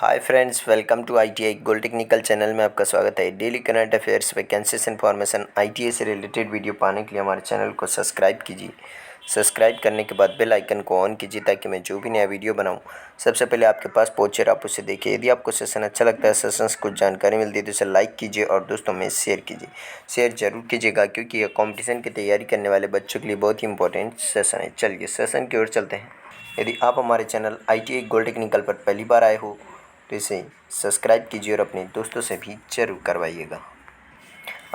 Hi friends, welcome to ITI gold technical channel में आपका स्वागत है। Daily current affairs vacancies information ITI से रिलेटेड वीडियो पाने के लिए हमारे चैनल को सब्सक्राइब कीजिए। सब्सक्राइब करने के बाद बेल आइकन को ऑन कीजिए ताकि मैं जो भी नया वीडियो बनाऊं सबसे पहले आपके पास पहुंचे और आप उसे देखिए। यदि आपको सेशन अच्छा लगता है, सेशन से कुछ जानकारी मिलती है तो इसे लाइक कीजिए और दोस्तों में शेयर कीजिए। शेयर जरूर कीजिएगा क्योंकि यह कॉम्पिटिशन की तैयारी करने वाले बच्चों के लिए बहुत ही इंपॉर्टेंट सेशन है। चलिए सेशन की ओर चलते हैं। यदि आप हमारे चैनल आईटीआई गोल्ड टेक्निकल पर पहली बार आए हो तो इसे सब्सक्राइब कीजिए और अपने दोस्तों से भी जरूर करवाइएगा।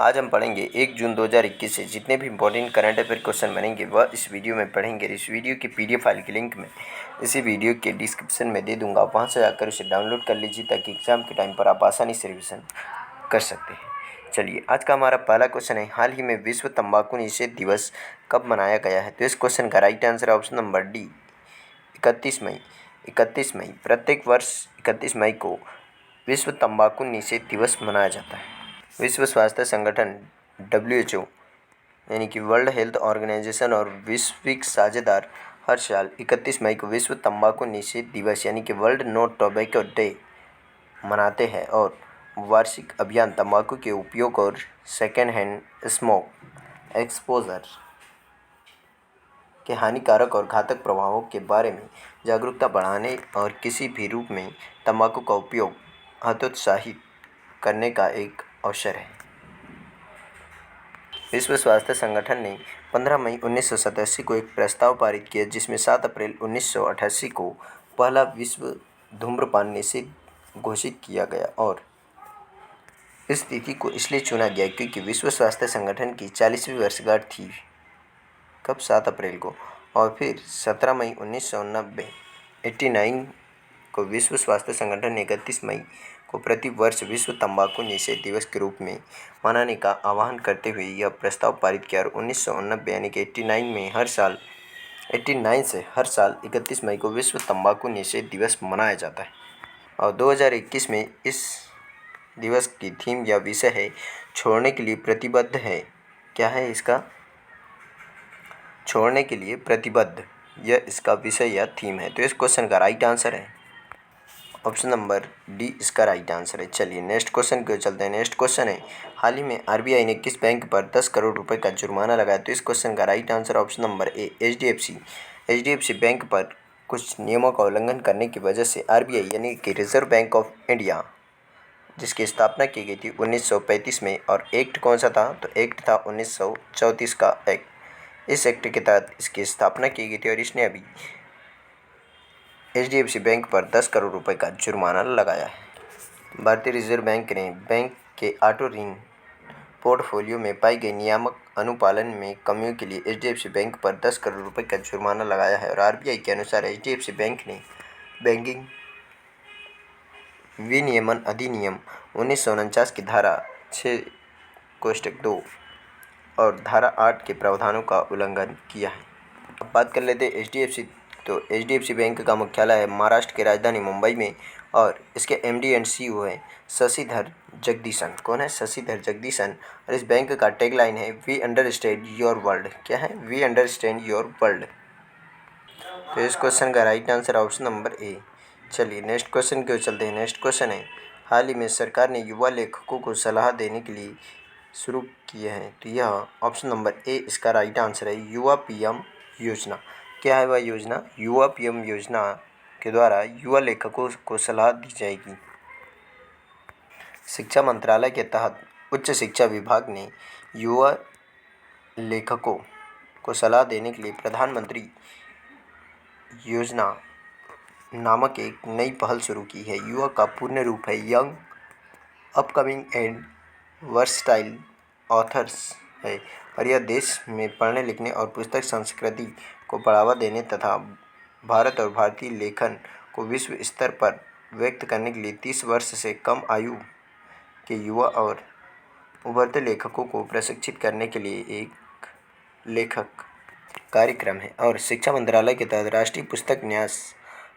आज हम पढ़ेंगे 1 जून 2021 से जितने भी इंपॉर्टेंट करंट अफेयर क्वेश्चन बनेंगे वह इस वीडियो में पढ़ेंगे। इस वीडियो की पीडीएफ फाइल की लिंक मैं इसी वीडियो के डिस्क्रिप्शन में दे दूंगा, वहां से जाकर उसे डाउनलोड कर लीजिए ताकि एग्जाम के टाइम पर आप आसानी से रिविजन कर सकते हैं। चलिए आज का हमारा पहला क्वेश्चन है, हाल ही में विश्व तंबाकू निषेध दिवस कब मनाया गया है? तो इस क्वेश्चन का राइट आंसर है ऑप्शन नंबर डी, 31 मई। 31 मई प्रत्येक वर्ष 31 मई को विश्व तंबाकू निषेध दिवस मनाया जाता है। विश्व स्वास्थ्य संगठन WHO यानी कि वर्ल्ड हेल्थ ऑर्गेनाइजेशन और वैश्विक साझेदार हर साल 31 मई को विश्व तंबाकू निषेध दिवस यानी कि वर्ल्ड नो टोबैको डे मनाते हैं और वार्षिक अभियान तंबाकू के उपयोग और सेकेंड हैंड स्मोक एक्सपोजर के हानिकारक और घातक प्रभावों के बारे में जागरूकता बढ़ाने और किसी भी रूप में तंबाकू का उपयोग हतोत्साहित करने का एक अवसर है। विश्व स्वास्थ्य संगठन ने 15 मई 1987 को एक प्रस्ताव पारित किया जिसमें 7 अप्रैल 1988 को पहला विश्व धूम्रपान निषेध घोषित किया गया और इस तिथि को इसलिए चुना गया क्योंकि विश्व स्वास्थ्य संगठन की 40वीं वर्षगांठ थी। कब? 7 अप्रैल को। और फिर 17 मई 1989 को विश्व स्वास्थ्य संगठन ने 31 मई को प्रति वर्ष विश्व तंबाकू निषेध दिवस के रूप में मनाने का आह्वान करते हुए यह प्रस्ताव पारित किया और 1989 यानी कि 89 से हर साल 31 मई को विश्व तंबाकू निषेध दिवस मनाया जाता है। और 2021 में इस दिवस की थीम या विषय है छोड़ने के लिए प्रतिबद्ध है। क्या है इसका? छोड़ने के लिए प्रतिबद्ध, यह इसका विषय या थीम है। तो इस क्वेश्चन का राइट आंसर है ऑप्शन नंबर डी, इसका राइट आंसर है। चलिए नेक्स्ट क्वेश्चन की ओर चलते हैं। नेक्स्ट क्वेश्चन है, हाल ही में आरबीआई ने किस बैंक पर 10 करोड़ रुपए का जुर्माना लगाया? तो इस क्वेश्चन का राइट आंसर ऑप्शन नंबर ए, एचडीएफसी बैंक पर कुछ नियमों का उल्लंघन करने की वजह से आरबीआई यानी कि रिजर्व बैंक ऑफ इंडिया, जिसकी स्थापना की गई थी 1935 में, और एक्ट कौन सा था? तो एक्ट था 1934 का एक्ट। इस एक्ट के तहत इसकी स्थापना की गई थी और इसने अभी एचडीएफसी बैंक पर 10 करोड़ रुपए का जुर्माना लगाया है। भारतीय रिजर्व बैंक ने बैंक के ऑटो ऋण पोर्टफोलियो में पाई गई नियामक अनुपालन में कमियों के लिए एचडीएफसी बैंक पर 10 करोड़ रुपए का जुर्माना लगाया है। और आरबीआई के अनुसार एचडीएफसी बैंक ने बैंकिंग विनियमन अधिनियम 1949 की धारा 6(2) और धारा 8 के प्रावधानों का उल्लंघन किया है। अब बात कर लेते हैं एचडीएफसी। तो एचडीएफसी बैंक का मुख्यालय है महाराष्ट्र की राजधानी मुंबई में और इसके एमडी एंड सीईओ है शशिधर जगदीशन। कौन है? शशिधर जगदीशन। और इस बैंक का टैगलाइन है वी अंडरस्टैंड योर वर्ल्ड। क्या है? We understand your world. तो इस क्वेश्चन का right answer option number A. चलिए नेक्स्ट क्वेश्चन की ओर चलते हैं। नेक्स्ट क्वेश्चन है, हाल ही में सरकार ने युवा लेखकों को सलाह देने के लिए शुरू किए हैं। तो यह ऑप्शन नंबर ए, इसका राइट आंसर है युवा पीएम योजना। क्या है वह योजना? युवा पीएम योजना के द्वारा युवा लेखकों को सलाह दी जाएगी। शिक्षा मंत्रालय के तहत उच्च शिक्षा विभाग ने युवा लेखकों को सलाह देने के लिए प्रधानमंत्री योजना नामक एक नई पहल शुरू की है। युवा का पूर्ण रूप है young upcoming and versatile authors है और यह देश में पढ़ने लिखने और पुस्तक संस्कृति को बढ़ावा देने तथा भारत और भारतीय लेखन को विश्व स्तर पर व्यक्त करने के लिए 30 वर्ष से कम आयु के युवा और उभरते लेखकों को प्रशिक्षित करने के लिए एक लेखक कार्यक्रम है। और शिक्षा मंत्रालय के तहत राष्ट्रीय पुस्तक न्यास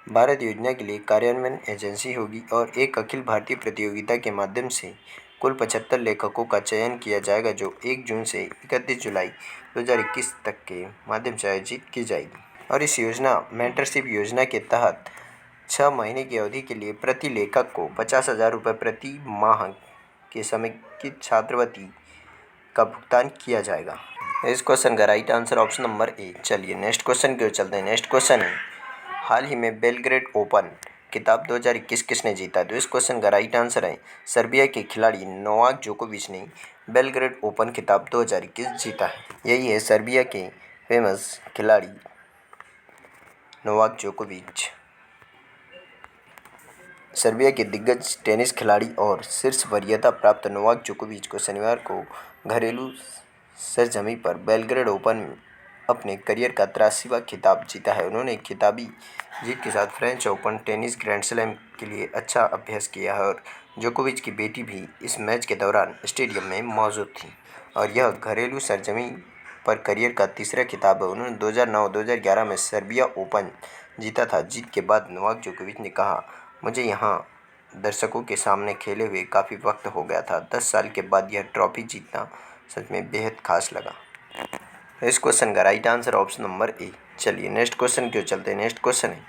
भारत योजना के लिए कार्यान्वयन एजेंसी होगी और एक अखिल भारतीय प्रतियोगिता के माध्यम से कुल 75 लेखकों का चयन किया जाएगा जो 1 जून से 31 जुलाई 2021 तक के माध्यम से आयोजित की जाएगी। और इस योजना मेंटरशिप योजना के तहत 6 महीने की अवधि के लिए प्रति लेखक को 50,000 रुपये प्रति माह के समेकित छात्रवृत्ति का भुगतान किया जाएगा। इस क्वेश्चन का right answer option number A. चलिए नेक्स्ट क्वेश्चन की ओर चलते हैं। नेक्स्ट क्वेश्चन है, हाल ही में बेलग्रेड ओपन खिताब 2021 किसने जीता? तो इस क्वेश्चन का राइट आंसर है, सर्बिया के खिलाड़ी नोवाक जोकोविच ने बेलग्रेड ओपन खिताब 2021 जीता है। यही है सर्बिया के फेमस खिलाड़ी नोवाक जोकोविच। सर्बिया के दिग्गज टेनिस खिलाड़ी और शीर्ष वरीयता प्राप्त नोवाक जोकोविच को शनिवार को घरेलू सरजमीं पर बेलग्रेड ओपन अपने करियर का 83वां खिताब जीता है। उन्होंने खिताबी जीत के साथ French open tennis grand slam के लिए अच्छा अभ्यास किया है और जोकोविच की बेटी भी इस मैच के दौरान स्टेडियम में मौजूद थी और यह घरेलू सरजमीं पर करियर का तीसरा खिताब है। उन्होंने 2009-2011 में सर्बिया ओपन जीता था। जीत के बाद नोवाक जोकोविच ने कहा, मुझे यहाँ दर्शकों के सामने खेले हुए काफ़ी वक्त हो गया था। 10 साल के बाद यह ट्रॉफी जीतना सच में बेहद खास लगा। इस क्वेश्चन का right answer option number A. चलिए नेक्स्ट क्वेश्चन की ओर चलते हैं। नेक्स्ट क्वेश्चन है,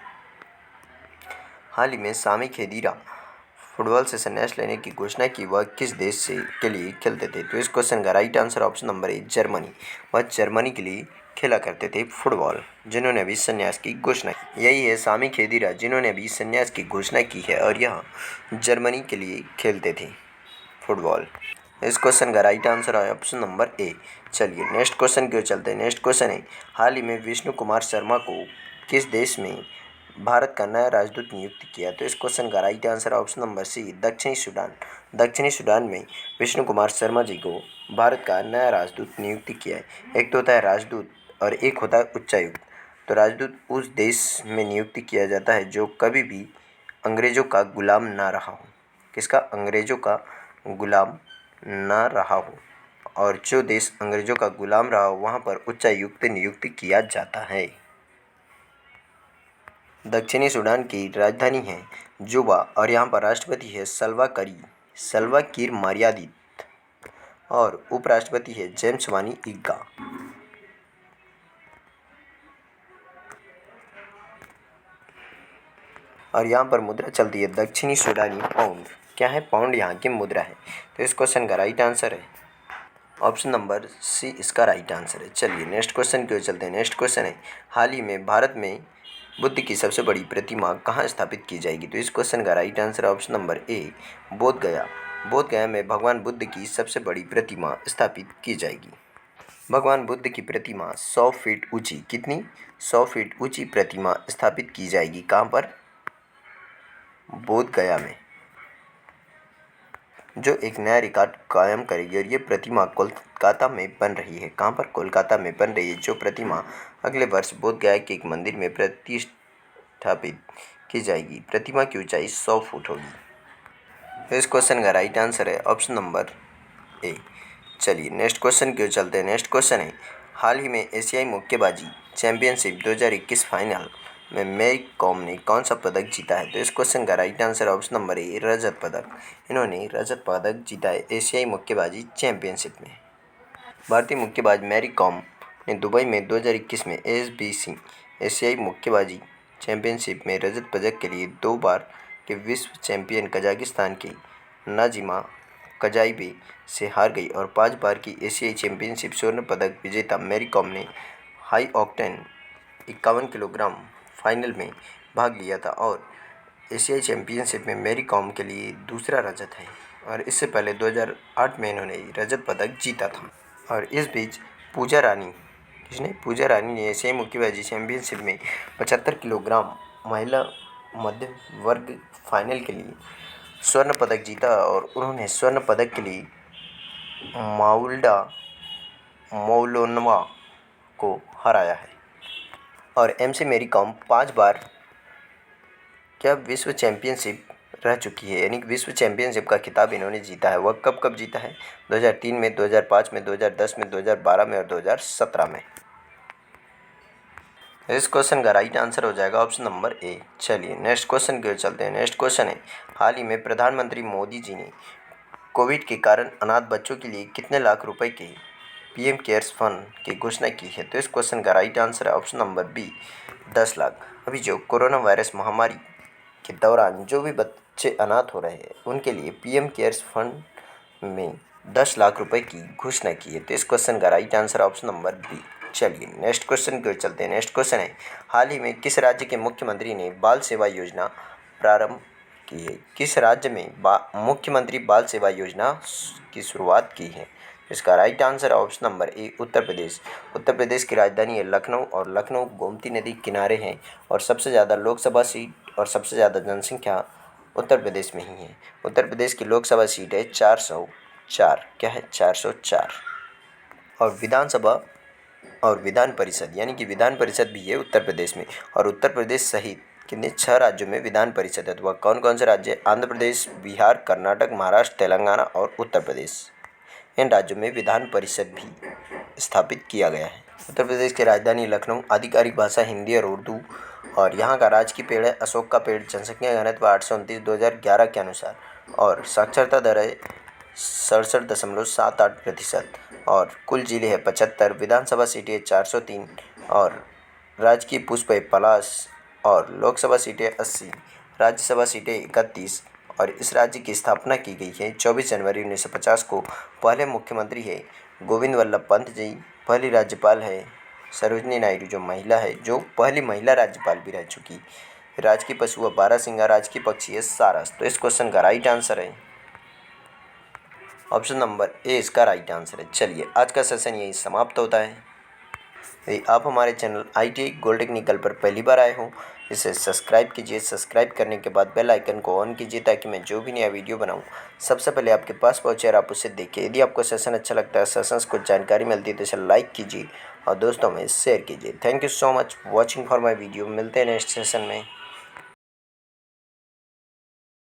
हाल ही में सामी खेदीरा फुटबॉल से संन्यास लेने की घोषणा की, वह किस देश से के लिए खेलते थे? तो इस क्वेश्चन का राइट आंसर ऑप्शन नंबर ए, जर्मनी। वह जर्मनी के लिए खेला करते थे फुटबॉल, जिन्होंने अभी संन्यास की घोषणा की। यही है सामी खेदीरा, जिन्होंने अभी संन्यास की घोषणा की है और यह जर्मनी के लिए खेलते थे फुटबॉल। इस क्वेश्चन का राइट आंसर है ऑप्शन नंबर ए। चलिए नेक्स्ट क्वेश्चन की ओर चलते हैं। नेक्स्ट क्वेश्चन है, हाल ही में विष्णु कुमार शर्मा को किस देश में भारत का नया राजदूत नियुक्त किया? तो इस क्वेश्चन का right answer option number C, दक्षिणी सूडान। दक्षिणी सूडान में विष्णु कुमार शर्मा जी को भारत का नया राजदूत नियुक्त किया है। एक तो होता है राजदूत और एक होता है उच्चायुक्त। तो राजदूत उस देश में नियुक्त किया जाता है जो कभी भी अंग्रेज़ों का गुलाम ना रहा हो। किसका? अंग्रेज़ों का गुलाम ना रहा हो। और जो देश अंग्रेज़ों का गुलाम रहा हो वहाँ पर उच्चायुक्त नियुक्त किया जाता है। दक्षिणी सूडान की राजधानी है जुबा और यहाँ पर राष्ट्रपति है सल्वा किर मार्यादित और उपराष्ट्रपति है जेम्स वानी इग्गा। और यहाँ पर मुद्रा चलती है दक्षिणी सूडानी पाउंड। क्या है? पाउंड यहाँ की मुद्रा है। तो इस क्वेश्चन का राइट आंसर है ऑप्शन नंबर सी, इसका राइट आंसर है। चलिए नेक्स्ट क्वेश्चन की ओर चलते हैं। नेक्स्ट क्वेश्चन है, हाल ही में भारत में बुद्ध की सबसे बड़ी प्रतिमा कहाँ स्थापित की जाएगी? तो इस क्वेश्चन का राइट आंसर है option number A, Bodhgaya. Bodhgaya में भगवान बुद्ध की सबसे बड़ी प्रतिमा स्थापित की जाएगी। भगवान बुद्ध की प्रतिमा 100 फीट ऊंची, कितनी? 100 फीट ऊंची प्रतिमा स्थापित की जाएगी। कहाँ पर? बोधगया में, जो एक नया रिकॉर्ड कायम करेगी और ये प्रतिमा कोलकाता में बन रही है। कहाँ पर? कोलकाता में बन रही है। जो प्रतिमा अगले वर्ष बोधगया के एक मंदिर में प्रतिष्ठापित की जाएगी। प्रतिमा की ऊंचाई 100 फुट होगी। इस क्वेश्चन का राइट आंसर है ऑप्शन नंबर ए। चलिए नेक्स्ट क्वेश्चन की ओर चलते हैं। नेक्स्ट क्वेश्चन है, हाल ही में एशियाई मुक्केबाजी चैंपियनशिप 2021 फाइनल में मैरी कॉम ने कौन सा पदक जीता है? तो इस क्वेश्चन का right answer option number A, रजत पदक। इन्होंने रजत पदक जीता है एशियाई मुक्केबाजी चैंपियनशिप में। भारतीय मुक्केबाज मैरी कॉम ने दुबई में 2021 में एसबीसी एशियाई मुक्केबाजी चैंपियनशिप में रजत पदक के लिए 2 बार के विश्व चैंपियन कजाकिस्तान की नाजिमा कजाइबे से हार गई और 5 बार की एशियाई चैंपियनशिप स्वर्ण पदक विजेता मैरी कॉम ने हाई ऑक्टेन 51 किलोग्राम फाइनल में भाग लिया था और एशियाई चैंपियनशिप में मैरी कॉम के लिए दूसरा रजत है और इससे पहले 2008 में इन्होंने रजत पदक जीता था। और इस बीच पूजा रानी ने एशियाई मुक्केबाजी चैंपियनशिप में 75 किलोग्राम महिला मध्य वर्ग फाइनल के लिए स्वर्ण पदक जीता और उन्होंने स्वर्ण पदक के लिए माउल्डा मौलोनवा को हराया है। और एमसी मैरी कॉम 5 बार क्या विश्व चैंपियनशिप रह चुकी है, यानी कि विश्व चैंपियनशिप का खिताब इन्होंने जीता है। वह कब कब जीता है? 2003 में, 2005 में, 2010 में, 2012 में और 2017 में। इस क्वेश्चन का राइट आंसर हो जाएगा ऑप्शन नंबर ए। चलिए नेक्स्ट क्वेश्चन की ओर चलते हैं। नेक्स्ट क्वेश्चन है, हाल ही में प्रधानमंत्री मोदी जी ने कोविड के कारण अनाथ बच्चों के लिए कितने लाख रुपए के पीएम केयर्स फंड की घोषणा की है? तो इस क्वेश्चन का राइट आंसर है ऑप्शन नंबर बी, 10 लाख। अभी जो कोरोना वायरस महामारी के दौरान जो भी बच्चे अनाथ हो रहे हैं उनके लिए पीएम केयर्स फंड में 10 लाख रुपए की घोषणा की है। तो इस क्वेश्चन का right answer option number B. चलिए नेक्स्ट क्वेश्चन की ओर चलते हैं। नेक्स्ट क्वेश्चन है, हाल ही में किस राज्य के मुख्यमंत्री ने बाल सेवा योजना प्रारंभ की है? किस राज्य में मुख्यमंत्री बाल सेवा योजना की शुरुआत की है? इसका right answer option number A Uttar Pradesh. Uttar Pradesh की राजधानी है लखनऊ और लखनऊ गोमती नदी के किनारे है और सबसे ज़्यादा लोकसभा सीट और सबसे ज़्यादा जनसंख्या उत्तर प्रदेश में ही है। उत्तर प्रदेश की लोकसभा सीट है 404। क्या है? 404। और विधानसभा और विधान परिषद यानी कि विधान परिषद भी है उत्तर प्रदेश में। और उत्तर प्रदेश सहित कितने 6 राज्यों में विधान परिषद है। तो वह कौन कौन से राज्य है? आंध्र प्रदेश, बिहार, कर्नाटक, महाराष्ट्र, तेलंगाना और उत्तर प्रदेश। इन राज्यों में विधान परिषद भी स्थापित किया गया है। उत्तर प्रदेश की राजधानी लखनऊ, आधिकारिक भाषा हिंदी और उर्दू और यहाँ का राजकीय पेड़ है अशोक का पेड़। जनसंख्या घनत्व 829 2011 के अनुसार और साक्षरता दर है 67.78% और कुल जिले है 75। विधानसभा सीटें 403 और राजकीय पुष्प है पलाश और लोकसभा सीटें 80, राज्यसभा सीटें 31 और इस राज्य की स्थापना की गई है 24 जनवरी 1950 को। पहले मुख्यमंत्री है गोविंद वल्लभ पंत जी, पहली राज्यपाल है सरोजनी नायडू जो महिला है, जो पहली महिला राज्यपाल भी रह चुकी। राजकीय पशु है बारहसिंगा, राजकीय पक्षी है सारस। तो इस क्वेश्चन का राइट आंसर है ऑप्शन नंबर ए, इसका राइट आंसर है। चलिए आज का सेशन यही समाप्त होता है। यदि आप हमारे चैनल ITI गोल्ड टेक्निकल पर पहली बार आए हो इसे सब्सक्राइब कीजिए। सब्सक्राइब करने के बाद बेल आइकन को ऑन कीजिए ताकि मैं जो भी नया वीडियो बनाऊं सबसे पहले आपके पास पहुंचे और आप उसे देखिए। यदि आपको सेशन अच्छा लगता है, सेशंस को जानकारी मिलती है तो इसे लाइक कीजिए और दोस्तों में शेयर कीजिए। Thank you so much watching for my video. मिलते हैं नेक्स्ट सेशन में।